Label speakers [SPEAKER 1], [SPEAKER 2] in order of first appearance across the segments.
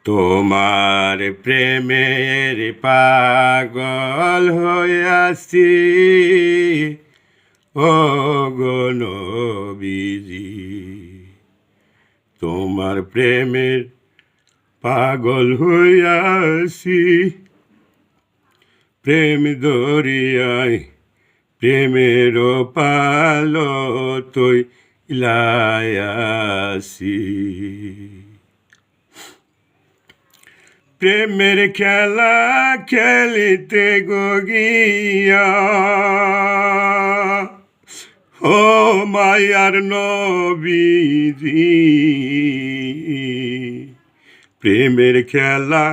[SPEAKER 1] তোমার প্রেমের পাগল হইয়াছি ও গো নবীজি। তোমার প্রেমের পাগল হইয়াছি, প্রেম দরিয়ায় প্রেমের পাল তৈ লায়াসি। প্রেমের খেলা খেলিতে গিয়া ও মায়ার নবীজি। প্রেমের খেলা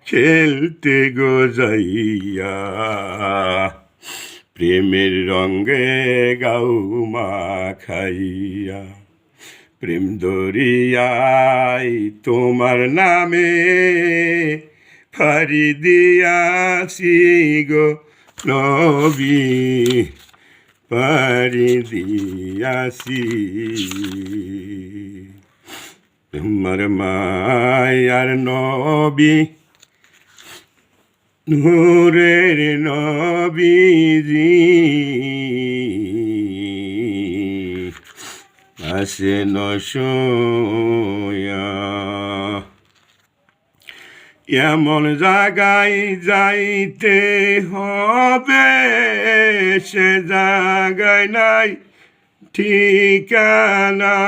[SPEAKER 1] খেলতে গো যাইয়া প্রেমের রঙে গাও মাখাইয়া, প্রেম দরিয়ায় তোমার নামে ফারি দিয়াছি গো নবী, পারি দিয়াছি। তোমার মায়ার নবী, নূরের নবীজি, আসেন শুয়া। এমন জায়গায় যাইতে হবে সে জায়গায় নাই ঠিকানা,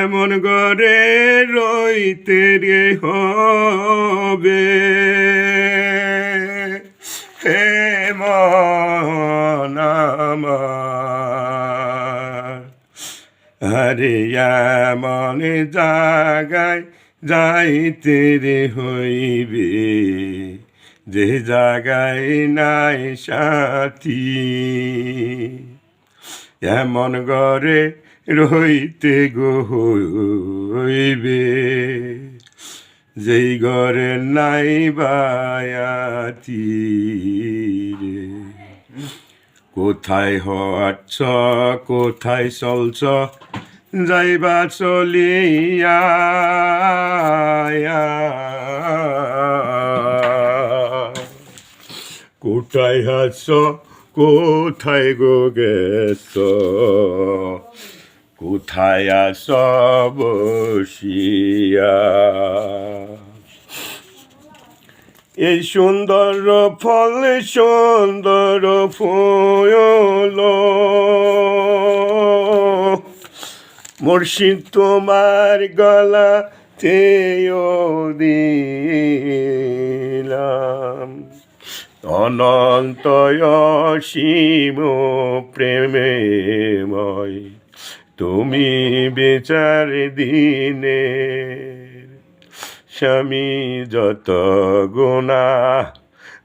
[SPEAKER 1] এমন ঘরে রইতে রে হবে হে মন আমার। আরে এমন জায়গায় যাইতে রে হইবে যে জায়গায় নাই সাথী, এমন ঘরে রইতে গো হইবে যেই ঘরে নাই বায়াতি রে। কোথায় হচ্ছ কোথায় চলছ যাইবা চলিয়া, কোথায় হাস কোথায় গো গেছ, কোথায় আস বসিয়া। এই সুন্দর ফল সুন্দর ফুল মুর্শিদ তোমার গলাতেও দিলাম, অনন্ত অসীম প্রেমেময় তুমি বিচার দিনে। স্বামী যত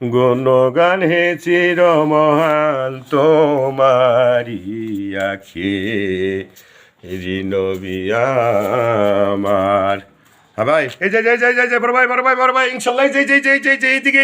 [SPEAKER 1] গুণগান হে চির মহান তোমারি আখে নবী আমার। হ্যাঁ ভাই, এই যে বড় ভাই ইনশাল্লাহ, এইদিকে